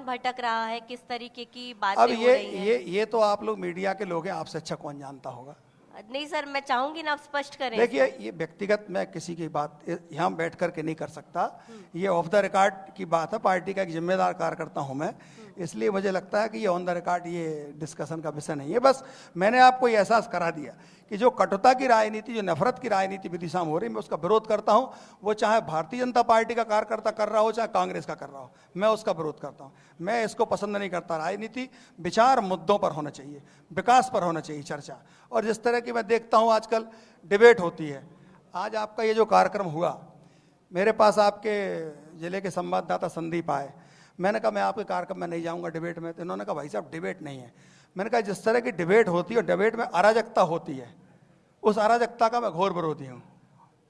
कौन भटक रहा है, किस तरीके की बातें अब हो रही हैं? ये तो आप लोग मीडिया के लोग हैं, आपसे अच्छा कौन जानता होगा। नहीं सर, मैं चाहूंगी ना आप स्पष्ट करें देखिए, इसको। ये व्यक्तिगत मैं किसी की बात यहाँ बैठ करके नहीं कर सकता। ये ऑफ द रिकॉर्ड की बात है, पार्टी का एक जिम्मेदार कार्यकर्ता हूँ मैं, इसलिए मुझे लगता है कि ये ऑन द रिकॉर्ड ये डिस्कशन का विषय नहीं है। बस मैंने आपको ये एहसास करा दिया कि जो कटुता की राजनीति, जो नफरत की राजनीति विदिशा में हो रही है, मैं उसका विरोध करता हूँ। वो चाहे भारतीय जनता पार्टी का कार्यकर्ता कर रहा हो, चाहे कांग्रेस का कर रहा हो, मैं उसका विरोध करता हूँ। मैं इसको पसंद नहीं करता। राजनीति विचार मुद्दों पर होना चाहिए, विकास पर होना चाहिए चर्चा। और जिस तरह की मैं देखता हूँ आजकल डिबेट होती है, आज आपका ये जो कार्यक्रम हुआ, मेरे पास आपके जिले के संवाददाता संदीप आए। मैंने कहा मैं आपके कार्यक्रम में नहीं जाऊंगा डिबेट में, तो इन्होंने कहा भाई साहब डिबेट नहीं है। मैंने कहा जिस तरह की डिबेट होती है, डिबेट में अराजकता होती है, उस अराजकता का मैं घोर विरोधी हूँ।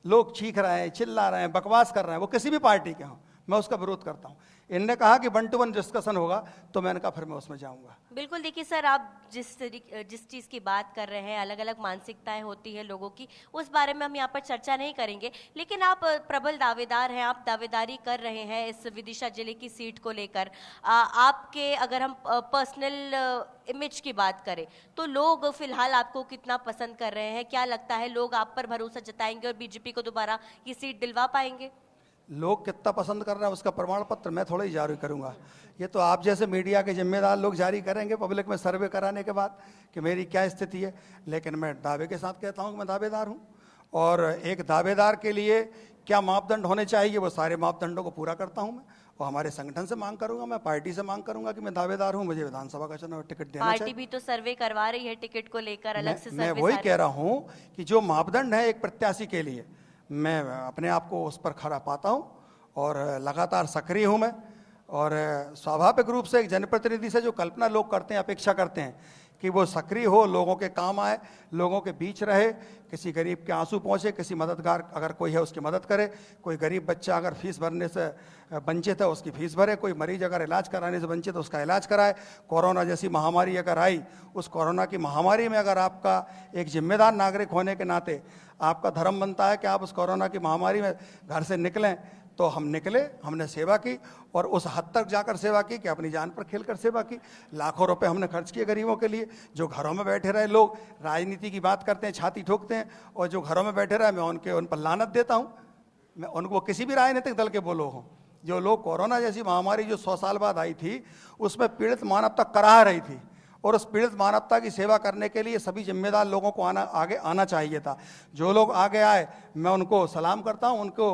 लोग चीख रहे हैं, चिल्ला रहे हैं, बकवास कर रहे हैं, वो किसी भी पार्टी के हों, मैं उसका विरोध करता हूँ। इनने कहा कि 1 to 1 डिस्कशन होगा, तो मैंने कहा फिर मैं उसमें जाऊंगा। बिल्कुल, देखिए सर, आप जिस चीज़ की बात कर रहे हैं, अलग अलग मानसिकताएं होती है लोगों की, उस बारे में हम यहाँ पर चर्चा नहीं करेंगे। लेकिन आप प्रबल दावेदार हैं, आप दावेदारी कर रहे हैं इस विदिशा जिले की सीट को लेकर। आपके अगर हम पर्सनल इमेज की बात करें तो लोग फिलहाल आपको कितना पसंद कर रहे हैं? क्या लगता है लोग आप पर भरोसा जताएंगे और बीजेपी को दोबारा ये सीट दिलवा पाएंगे? लोग कितना पसंद कर रहे हैं उसका प्रमाण पत्र मैं थोड़ा ही जारी करूंगा। ये तो आप जैसे मीडिया के जिम्मेदार लोग जारी करेंगे पब्लिक में सर्वे कराने के बाद कि मेरी क्या स्थिति है। लेकिन मैं दावे के साथ कहता हूं कि मैं दावेदार हूं, और एक दावेदार के लिए क्या मापदंड होने चाहिए, वो सारे मापदंडों को पूरा करता हूं मैं। और हमारे संगठन से मांग करूंगा, मैं पार्टी से मांग करूंगा कि मैं दावेदार हूं, मुझे विधानसभा का चुनाव टिकट देना चाहिए। पार्टी भी तो सर्वे करवा रही है टिकट को लेकर, अलग से मैं सर्वे वही कह रहा हूं कि जो मापदंड है एक प्रत्याशी के लिए, मैं अपने आप को उस पर खरा पाता हूं और लगातार सक्रिय हूं मैं। और स्वाभाविक रूप से एक जनप्रतिनिधि से जो कल्पना लोग करते हैं, अपेक्षा करते हैं कि वो सक्रिय हो, लोगों के काम आए, लोगों के बीच रहे, किसी गरीब के आंसू पहुंचे, किसी मददगार अगर कोई है उसकी मदद करे, कोई गरीब बच्चा अगर फीस भरने से वंचित है उसकी फीस भरे, कोई मरीज अगर इलाज कराने से वंचित है उसका इलाज कराए। कोरोना जैसी महामारी अगर आई, उस कोरोना की महामारी में अगर आपका एक जिम्मेदार नागरिक होने के नाते आपका धर्म बनता है कि आप उस कोरोना की महामारी में घर से निकलें, तो हम निकले, हमने सेवा की और उस हद तक जाकर सेवा की कि अपनी जान पर खेलकर सेवा की। लाखों रुपए हमने खर्च किए गरीबों के लिए। जो घरों में बैठे रहे, लोग राजनीति की बात करते हैं, छाती ठोकते हैं, और जो घरों में बैठे रहे मैं उन पर लानत देता हूं। मैं उनको किसी भी राजनीतिक दल के बोलो हो, जो लोग कोरोना जैसी महामारी जो 100 साल बाद आई थी, उसमें पीड़ित मानवता कराह रही थी, और उस पीड़ित मानवता की सेवा करने के लिए सभी जिम्मेदार लोगों को आगे आना चाहिए था। जो लोग आगे आए मैं उनको सलाम करता हूं, उनको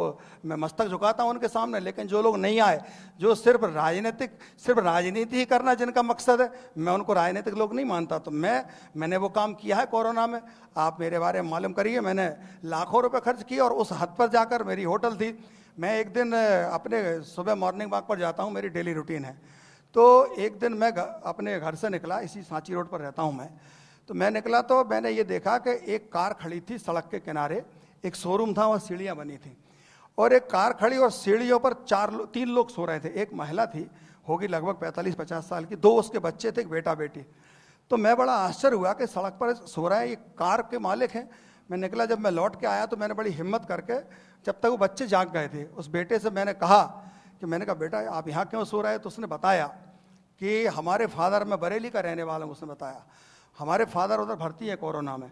मैं मस्तक झुकाता हूं उनके सामने। लेकिन जो लोग नहीं आए, जो सिर्फ राजनीति ही करना जिनका मकसद है, मैं उनको राजनीतिक लोग नहीं मानता। तो मैंने वो काम किया है कोरोना में, आप मेरे बारे में मालूम करिए। मैंने लाखों रुपये खर्च किए और उस हद पर जाकर मेरी होटल थी। मैं एक दिन अपने सुबह मॉर्निंग वॉक पर जाता हूँ, मेरी डेली रूटीन है। तो एक दिन मैं अपने घर से निकला, इसी सांची रोड पर रहता हूं मैं। तो मैं निकला तो मैंने ये देखा कि एक कार खड़ी थी सड़क के किनारे, एक शोरूम था, वहाँ सीढ़ियाँ बनी थी, और एक कार खड़ी और सीढ़ियों पर 3 लोग सो रहे थे। एक महिला थी, होगी लगभग 45-50 साल की, 2 उसके बच्चे थे, एक बेटा बेटी। तो मैं बड़ा आश्चर्य हुआ कि सड़क पर सो रहे हैं, ये कार के मालिक हैं। मैं निकला, जब मैं लौट के आया तो मैंने बड़ी हिम्मत करके, जब तक वो बच्चे जाग गए थे, उस बेटे से मैंने कहा बेटा आप यहाँ क्यों सो रहे हैं? तो उसने बताया कि हमारे फादर, मैं बरेली का रहने वाला हूँ, उसने बताया हमारे फादर उधर भर्ती है कोरोना में,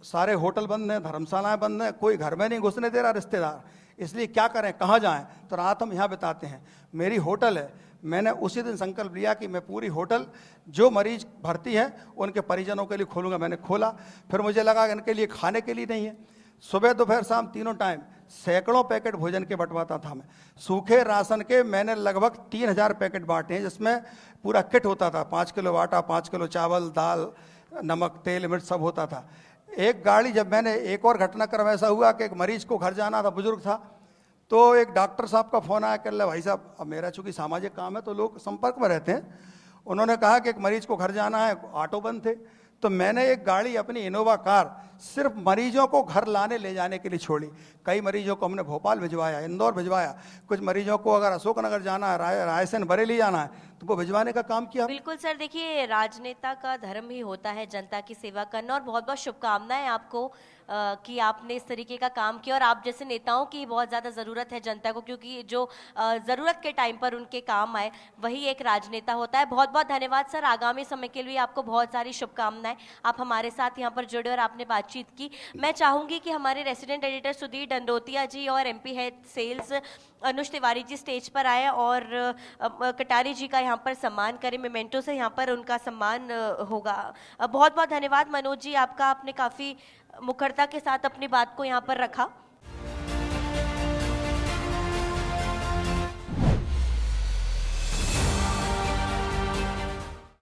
सारे होटल बंद हैं, धर्मशालाएं बंद हैं, कोई घर में नहीं घुसने दे रहा रिश्तेदार, इसलिए क्या करें, कहाँ जाएं? तो रात हम यहाँ बिताते हैं, मेरी होटल है। मैंने उसी दिन संकल्प लिया कि मैं पूरी होटल जो मरीज भर्ती हैं उनके परिजनों के लिए खोलूँगा। मैंने खोला, फिर मुझे लगा कि इनके लिए खाने के लिए नहीं है। सुबह दोपहर शाम तीनों टाइम सैकड़ों पैकेट भोजन के बंटवाता था मैं। सूखे राशन के मैंने लगभग 3000 पैकेट बांटे हैं, जिसमें पूरा किट होता था, 5 किलो आटा, 5 किलो चावल, दाल, नमक, तेल, मिर्च सब होता था। एक गाड़ी, जब मैंने एक और घटनाक्रम ऐसा हुआ कि एक मरीज को घर जाना था, बुजुर्ग था, तो एक डॉक्टर साहब का फोन आया, कह भाई साहब, अब मेरा चूंकि सामाजिक काम है तो लोग संपर्क में रहते हैं, उन्होंने कहा कि एक मरीज को घर जाना है, ऑटो बंद थे, तो मैंने एक गाड़ी, अपनी इनोवा कार सिर्फ मरीजों को घर लाने ले जाने के लिए छोड़ी। कई मरीजों को हमने भोपाल भिजवाया, इंदौर भिजवाया, कुछ मरीजों को अगर अशोकनगर जाना है, रायसेन बरेली जाना है, तो वो भिजवाने का काम किया। बिल्कुल सर, देखिए राजनेता का धर्म ही होता है जनता की सेवा करना, और बहुत बहुत शुभकामनाएं आपको कि आपने इस तरीके का काम किया, और आप जैसे नेताओं की बहुत ज़्यादा ज़रूरत है जनता को, क्योंकि जो ज़रूरत के टाइम पर उनके काम आए वही एक राजनेता होता है। बहुत बहुत धन्यवाद सर, आगामी समय के लिए आपको बहुत सारी शुभकामनाएं। आप हमारे साथ यहाँ पर जुड़े और आपने बातचीत की। मैं चाहूँगी कि हमारे रेसिडेंट एडिटर सुधीर डंडोतिया जी और MP हेड सेल्स अनुज तिवारी जी स्टेज पर आए और कटारी जी का यहाँ पर सम्मान करें। मेमेंटो से यहाँ पर उनका सम्मान होगा। बहुत बहुत धन्यवाद मनोज जी आपका, आपने काफ़ी मुखरता के साथ अपनी बात को यहाँ पर रखा।